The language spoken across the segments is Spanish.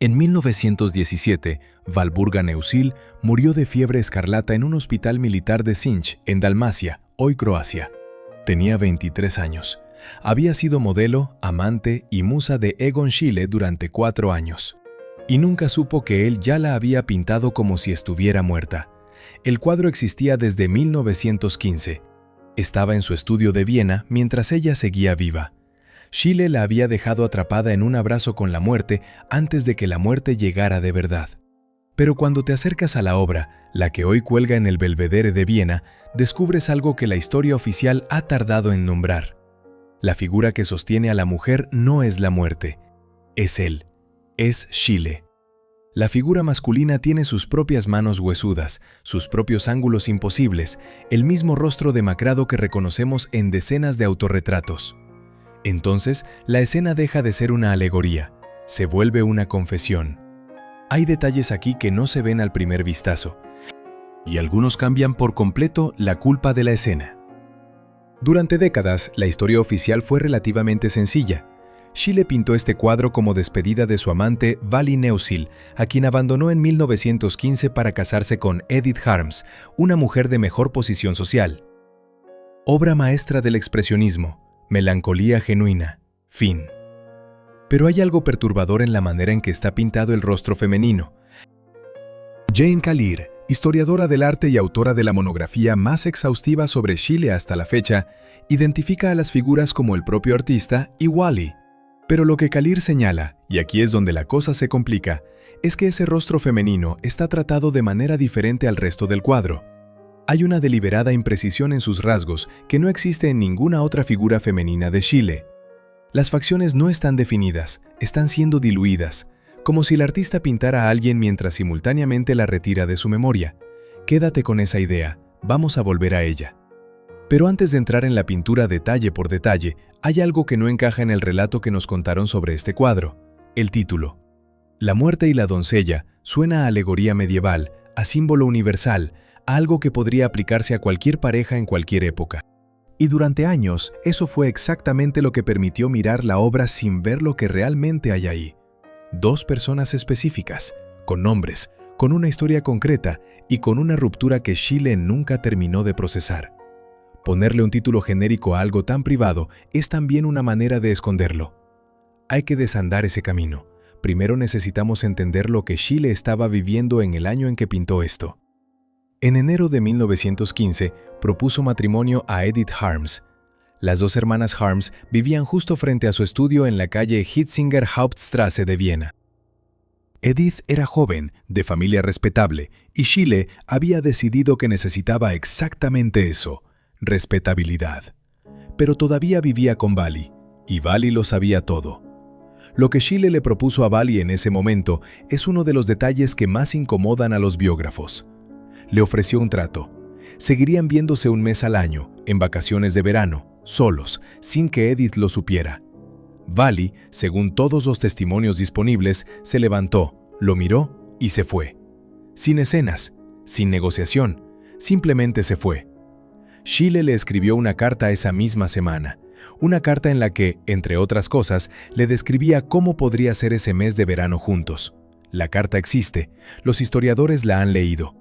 En 1917, Walburga Neusihl murió de fiebre escarlata en un hospital militar de Sinj, en Dalmacia, hoy Croacia. Tenía 23 años. Había sido modelo, amante y musa de Egon Schiele durante 4 años. Y nunca supo que él ya la había pintado como si estuviera muerta. El cuadro existía desde 1915. Estaba en su estudio de Viena mientras ella seguía viva. Schiele la había dejado atrapada en un abrazo con la muerte antes de que la muerte llegara de verdad. Pero cuando te acercas a la obra, la que hoy cuelga en el Belvedere de Viena, descubres algo que la historia oficial ha tardado en nombrar. La figura que sostiene a la mujer no es la muerte, es él, es Schiele. La figura masculina tiene sus propias manos huesudas, sus propios ángulos imposibles, el mismo rostro demacrado que reconocemos en decenas de autorretratos. Entonces, la escena deja de ser una alegoría, se vuelve una confesión. Hay detalles aquí que no se ven al primer vistazo, y algunos cambian por completo la culpa de la escena. Durante décadas, la historia oficial fue relativamente sencilla. Schiele pintó este cuadro como despedida de su amante Vali Neusihl, a quien abandonó en 1915 para casarse con Edith Harms, una mujer de mejor posición social. Obra maestra del expresionismo. Melancolía genuina. Fin. Pero hay algo perturbador en la manera en que está pintado el rostro femenino. Jane Kalir, historiadora del arte y autora de la monografía más exhaustiva sobre Schiele hasta la fecha, identifica a las figuras como el propio artista y Wally. Pero lo que Kalir señala, y aquí es donde la cosa se complica, es que ese rostro femenino está tratado de manera diferente al resto del cuadro. Hay una deliberada imprecisión en sus rasgos que no existe en ninguna otra figura femenina de Schiele. Las facciones no están definidas, están siendo diluidas, como si el artista pintara a alguien mientras simultáneamente la retira de su memoria. Quédate con esa idea, vamos a volver a ella. Pero antes de entrar en la pintura detalle por detalle, hay algo que no encaja en el relato que nos contaron sobre este cuadro. El título. La muerte y la doncella suena a alegoría medieval, a símbolo universal, a algo que podría aplicarse a cualquier pareja en cualquier época. Y durante años, eso fue exactamente lo que permitió mirar la obra sin ver lo que realmente hay ahí. 2 personas específicas, con nombres, con una historia concreta y con una ruptura que Schiele nunca terminó de procesar. Ponerle un título genérico a algo tan privado es también una manera de esconderlo. Hay que desandar ese camino. Primero necesitamos entender lo que Schiele estaba viviendo en el año en que pintó esto. En enero de 1915, propuso matrimonio a Edith Harms. Las 2 hermanas Harms vivían justo frente a su estudio en la calle Hitzinger Hauptstraße de Viena. Edith era joven, de familia respetable, y Schiele había decidido que necesitaba exactamente eso, respetabilidad. Pero todavía vivía con Vali, y Vali lo sabía todo. Lo que Schiele le propuso a Vali en ese momento es uno de los detalles que más incomodan a los biógrafos. Le ofreció un trato. Seguirían viéndose un mes al año, en vacaciones de verano, solos, sin que Edith lo supiera. Vali, según todos los testimonios disponibles, se levantó, lo miró y se fue. Sin escenas, sin negociación, simplemente se fue. Schiele le escribió una carta esa misma semana, una carta en la que, entre otras cosas, le describía cómo podría ser ese mes de verano juntos. La carta existe, los historiadores la han leído.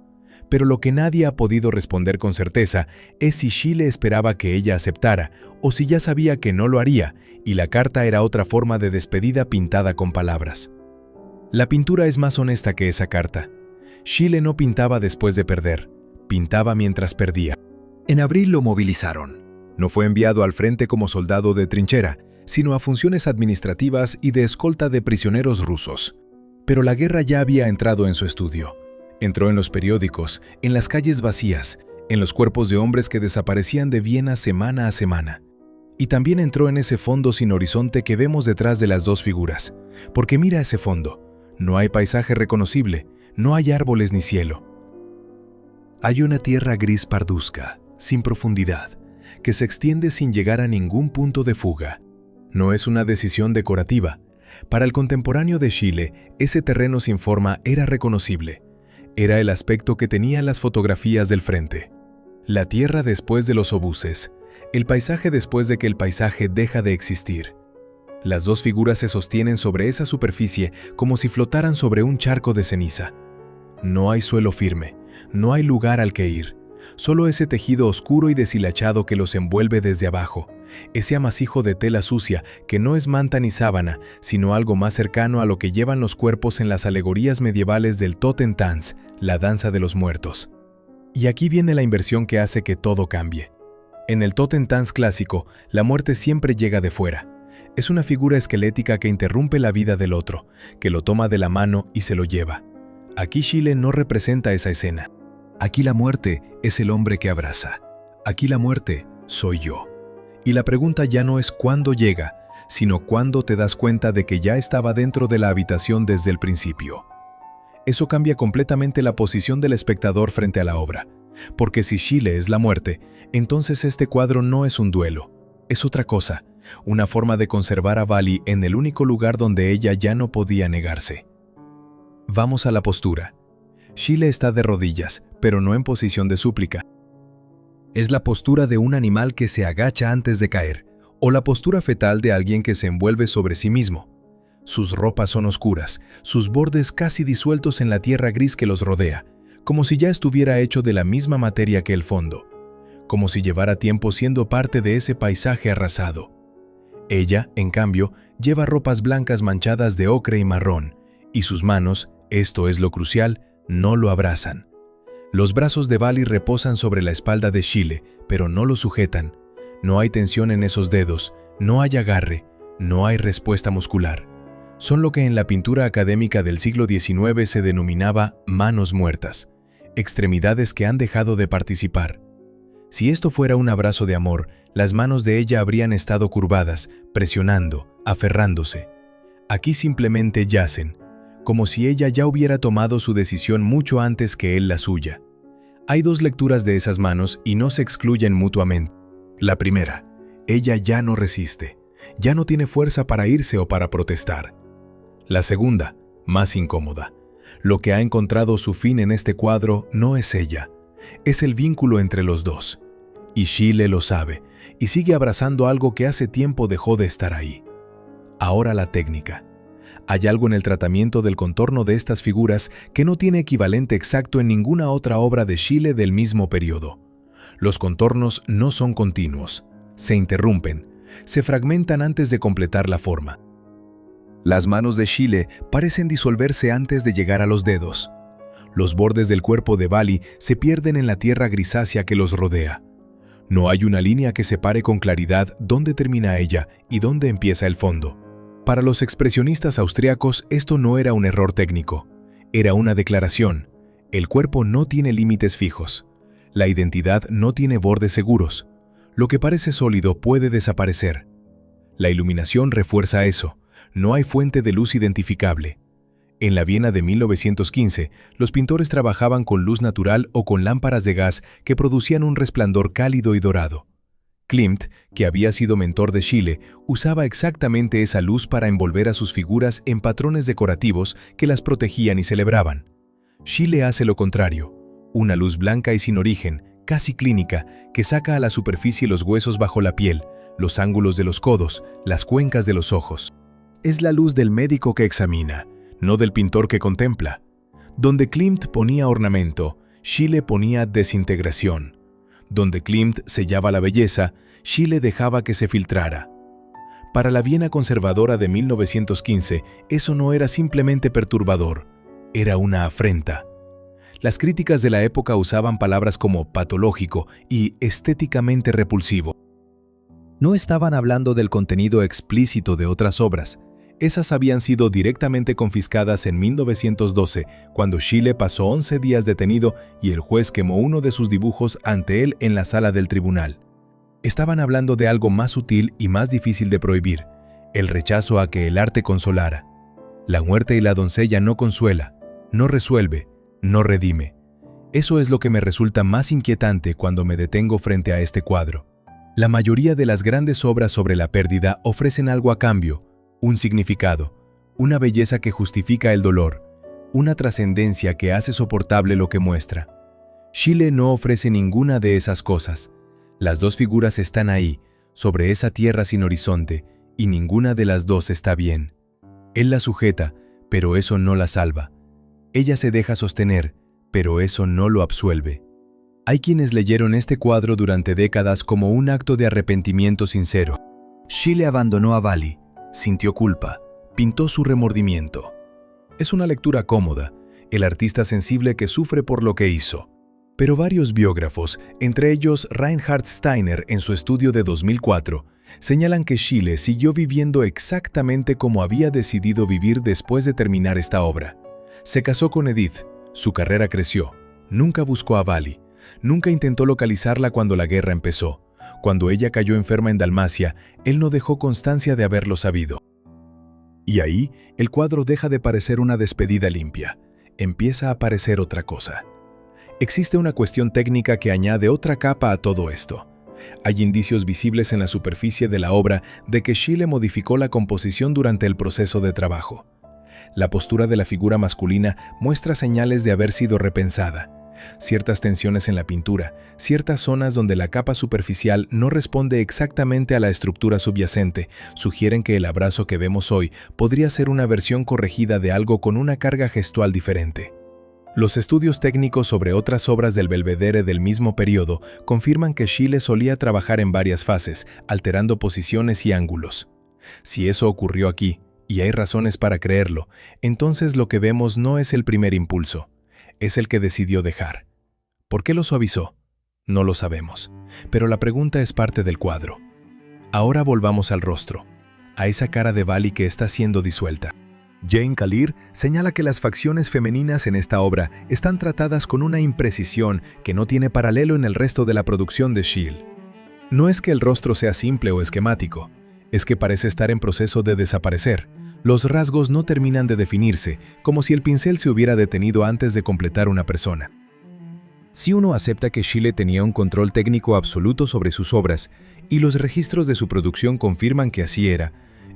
Pero lo que nadie ha podido responder con certeza es si Schiele esperaba que ella aceptara o si ya sabía que no lo haría y la carta era otra forma de despedida pintada con palabras. La pintura es más honesta que esa carta. Schiele no pintaba después de perder, pintaba mientras perdía. En abril lo movilizaron. No fue enviado al frente como soldado de trinchera, sino a funciones administrativas y de escolta de prisioneros rusos. Pero la guerra ya había entrado en su estudio. Entró en los periódicos, en las calles vacías, en los cuerpos de hombres que desaparecían de Viena semana a semana. Y también entró en ese fondo sin horizonte que vemos detrás de las 2 figuras. Porque mira ese fondo. No hay paisaje reconocible, no hay árboles ni cielo. Hay una tierra gris parduzca, sin profundidad, que se extiende sin llegar a ningún punto de fuga. No es una decisión decorativa. Para el contemporáneo de Schiele, ese terreno sin forma era reconocible. Era el aspecto que tenían las fotografías del frente. La tierra después de los obuses, el paisaje después de que el paisaje deja de existir. Las dos figuras se sostienen sobre esa superficie como si flotaran sobre un charco de ceniza. No hay suelo firme, no hay lugar al que ir, solo ese tejido oscuro y deshilachado que los envuelve desde abajo, ese amasijo de tela sucia que no es manta ni sábana, sino algo más cercano a lo que llevan los cuerpos en las alegorías medievales del Totentanz, la danza de los muertos. Y aquí viene la inversión que hace que todo cambie. En el Totentanz clásico, la muerte siempre llega de fuera. Es una figura esquelética que interrumpe la vida del otro, que lo toma de la mano y se lo lleva. Aquí Shile no representa esa escena. Aquí la muerte es el hombre que abraza. Aquí la muerte soy yo. Y la pregunta ya no es cuándo llega, sino cuándo te das cuenta de que ya estaba dentro de la habitación desde el principio. Eso cambia completamente la posición del espectador frente a la obra. Porque si Shile es la muerte, entonces este cuadro no es un duelo, es otra cosa, una forma de conservar a Vali en el único lugar donde ella ya no podía negarse. Vamos a la postura. Shile está de rodillas, pero no en posición de súplica. Es la postura de un animal que se agacha antes de caer, o la postura fetal de alguien que se envuelve sobre sí mismo. Sus ropas son oscuras, sus bordes casi disueltos en la tierra gris que los rodea, como si ya estuviera hecho de la misma materia que el fondo, como si llevara tiempo siendo parte de ese paisaje arrasado. Ella, en cambio, lleva ropas blancas manchadas de ocre y marrón, y sus manos, esto es lo crucial, no lo abrazan. Los brazos de Vali reposan sobre la espalda de Shile, pero no lo sujetan. No hay tensión en esos dedos, no hay agarre, no hay respuesta muscular. Son lo que en la pintura académica del siglo XIX se denominaba manos muertas, extremidades que han dejado de participar. Si esto fuera un abrazo de amor, las manos de ella habrían estado curvadas, presionando, aferrándose. Aquí simplemente yacen, como si ella ya hubiera tomado su decisión mucho antes que él la suya. Hay dos lecturas de esas manos y no se excluyen mutuamente. La primera, ella ya no resiste, ya no tiene fuerza para irse o para protestar. La segunda, más incómoda. Lo que ha encontrado su fin en este cuadro no es ella, es el vínculo entre los dos. Y Shile lo sabe, y sigue abrazando algo que hace tiempo dejó de estar ahí. Ahora la técnica. Hay algo en el tratamiento del contorno de estas figuras que no tiene equivalente exacto en ninguna otra obra de Shile del mismo periodo. Los contornos no son continuos, se interrumpen, se fragmentan antes de completar la forma. Las manos de Shile parecen disolverse antes de llegar a los dedos. Los bordes del cuerpo de Vali se pierden en la tierra grisácea que los rodea. No hay una línea que separe con claridad dónde termina ella y dónde empieza el fondo. Para los expresionistas austriacos esto no era un error técnico, era una declaración. El cuerpo no tiene límites fijos. La identidad no tiene bordes seguros. Lo que parece sólido puede desaparecer. La iluminación refuerza eso. No hay fuente de luz identificable. En la Viena de 1915, los pintores trabajaban con luz natural o con lámparas de gas que producían un resplandor cálido y dorado. Klimt, que había sido mentor de Shile, usaba exactamente esa luz para envolver a sus figuras en patrones decorativos que las protegían y celebraban. Shile hace lo contrario, una luz blanca y sin origen, casi clínica, que saca a la superficie los huesos bajo la piel, los ángulos de los codos, las cuencas de los ojos. Es la luz del médico que examina, no del pintor que contempla. Donde Klimt ponía ornamento, Shile ponía desintegración. Donde Klimt sellaba la belleza, Shile dejaba que se filtrara. Para la Viena conservadora de 1915, eso no era simplemente perturbador, era una afrenta. Las críticas de la época usaban palabras como patológico y estéticamente repulsivo. No estaban hablando del contenido explícito de otras obras. Esas habían sido directamente confiscadas en 1912, cuando Shile pasó 11 días detenido y el juez quemó uno de sus dibujos ante él en la sala del tribunal. Estaban hablando de algo más sutil y más difícil de prohibir, el rechazo a que el arte consolara. La muerte y la doncella no consuela, no resuelve, no redime. Eso es lo que me resulta más inquietante cuando me detengo frente a este cuadro. La mayoría de las grandes obras sobre la pérdida ofrecen algo a cambio, un significado, una belleza que justifica el dolor, una trascendencia que hace soportable lo que muestra. Shile no ofrece ninguna de esas cosas. Las dos figuras están ahí, sobre esa tierra sin horizonte, y ninguna de las dos está bien. Él la sujeta, pero eso no la salva. Ella se deja sostener, pero eso no lo absuelve. Hay quienes leyeron este cuadro durante décadas como un acto de arrepentimiento sincero. Schiele abandonó a Vali, sintió culpa, pintó su remordimiento. Es una lectura cómoda, el artista sensible que sufre por lo que hizo. Pero varios biógrafos, entre ellos Reinhard Steiner en su estudio de 2004, señalan que Schiele siguió viviendo exactamente como había decidido vivir después de terminar esta obra. Se casó con Edith, su carrera creció, nunca buscó a Vali, nunca intentó localizarla cuando la guerra empezó. Cuando ella cayó enferma en Dalmacia, él no dejó constancia de haberlo sabido. Y ahí, el cuadro deja de parecer una despedida limpia. Empieza a parecer otra cosa. Existe una cuestión técnica que añade otra capa a todo esto. Hay indicios visibles en la superficie de la obra de que Schiele modificó la composición durante el proceso de trabajo. La postura de la figura masculina muestra señales de haber sido repensada. Ciertas tensiones en la pintura, ciertas zonas donde la capa superficial no responde exactamente a la estructura subyacente, sugieren que el abrazo que vemos hoy podría ser una versión corregida de algo con una carga gestual diferente. Los estudios técnicos sobre otras obras del Belvedere del mismo periodo confirman que Schiele solía trabajar en varias fases, alterando posiciones y ángulos. Si eso ocurrió aquí, y hay razones para creerlo, entonces lo que vemos no es el primer impulso. Es el que decidió dejar. ¿Por qué lo suavizó? No lo sabemos, pero la pregunta es parte del cuadro. Ahora volvamos al rostro, a esa cara de Vali que está siendo disuelta. Jane Kalir señala que las facciones femeninas en esta obra están tratadas con una imprecisión que no tiene paralelo en el resto de la producción de Schiele. No es que el rostro sea simple o esquemático, es que parece estar en proceso de desaparecer. Los rasgos no terminan de definirse, como si el pincel se hubiera detenido antes de completar una persona. Si uno acepta que Schiele tenía un control técnico absoluto sobre sus obras, y los registros de su producción confirman que así era,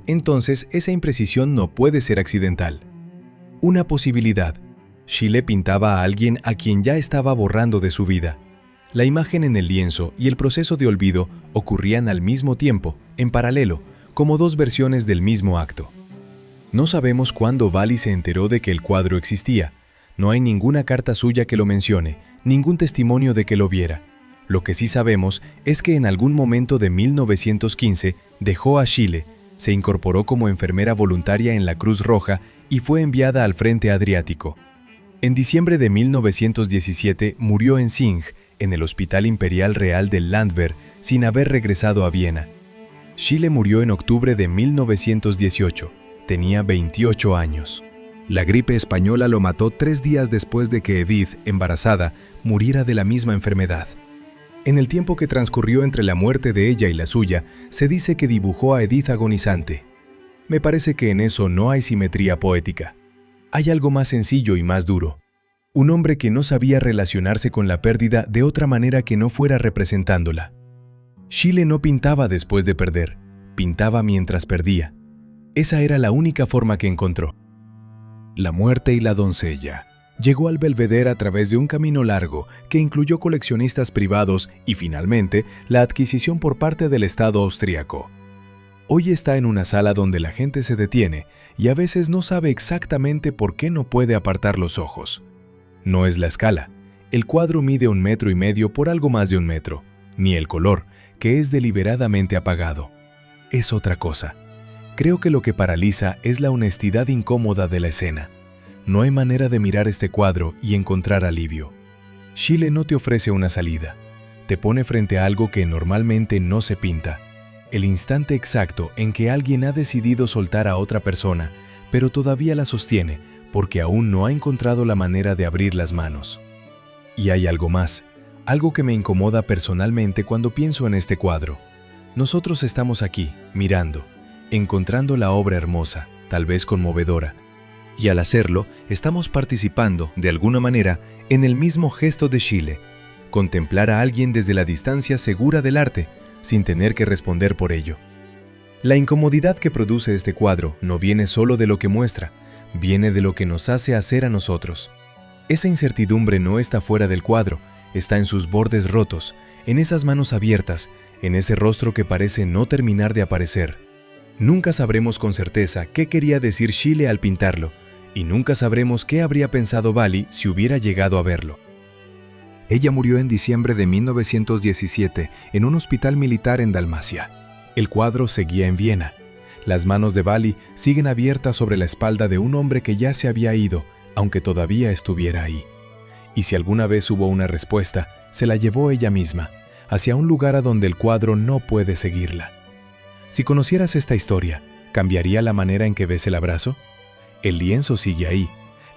entonces esa imprecisión no puede ser accidental. Una posibilidad. Schiele pintaba a alguien a quien ya estaba borrando de su vida. La imagen en el lienzo y el proceso de olvido ocurrían al mismo tiempo, en paralelo, como dos versiones del mismo acto. No sabemos cuándo Vali se enteró de que el cuadro existía. No hay ninguna carta suya que lo mencione, ningún testimonio de que lo viera. Lo que sí sabemos es que en algún momento de 1915 dejó a Schiele, se incorporó como enfermera voluntaria en la Cruz Roja y fue enviada al frente Adriático. En diciembre de 1917 murió en Sing, en el Hospital Imperial Real del Landwehr, sin haber regresado a Viena. Schiele murió en octubre de 1918. Tenía 28 años. La gripe española lo mató 3 días después de que Edith, embarazada, muriera de la misma enfermedad. En el tiempo que transcurrió entre la muerte de ella y la suya, se dice que dibujó a Edith agonizante. Me parece que en eso no hay simetría poética. Hay algo más sencillo y más duro. Un hombre que no sabía relacionarse con la pérdida de otra manera que no fuera representándola. Schiele no pintaba después de perder, pintaba mientras perdía. Esa era la única forma que encontró. La muerte y la doncella. Llegó al Belvedere a través de un camino largo que incluyó coleccionistas privados y, finalmente, la adquisición por parte del Estado austríaco. Hoy está en una sala donde la gente se detiene y a veces no sabe exactamente por qué no puede apartar los ojos. No es la escala. El cuadro mide 1,5 metros por algo más de 1 metro, ni el color, que es deliberadamente apagado. Es otra cosa. Creo que lo que paraliza es la honestidad incómoda de la escena. No hay manera de mirar este cuadro y encontrar alivio. Schiele no te ofrece una salida. Te pone frente a algo que normalmente no se pinta. El instante exacto en que alguien ha decidido soltar a otra persona, pero todavía la sostiene porque aún no ha encontrado la manera de abrir las manos. Y hay algo más, algo que me incomoda personalmente cuando pienso en este cuadro. Nosotros estamos aquí, mirando, encontrando la obra hermosa, tal vez conmovedora. Y al hacerlo, estamos participando, de alguna manera, en el mismo gesto de Schiele, contemplar a alguien desde la distancia segura del arte, sin tener que responder por ello. La incomodidad que produce este cuadro no viene solo de lo que muestra, viene de lo que nos hace hacer a nosotros. Esa incertidumbre no está fuera del cuadro, está en sus bordes rotos, en esas manos abiertas, en ese rostro que parece no terminar de aparecer. Nunca sabremos con certeza qué quería decir Schiele al pintarlo, y nunca sabremos qué habría pensado Bali si hubiera llegado a verlo. Ella murió en diciembre de 1917 en un hospital militar en Dalmacia. El cuadro seguía en Viena. Las manos de Bali siguen abiertas sobre la espalda de un hombre que ya se había ido, aunque todavía estuviera ahí. Y si alguna vez hubo una respuesta, se la llevó ella misma, hacia un lugar a donde el cuadro no puede seguirla. Si conocieras esta historia, ¿cambiaría la manera en que ves el abrazo? El lienzo sigue ahí,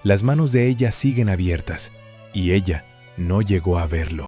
las manos de ella siguen abiertas, y ella no llegó a verlo.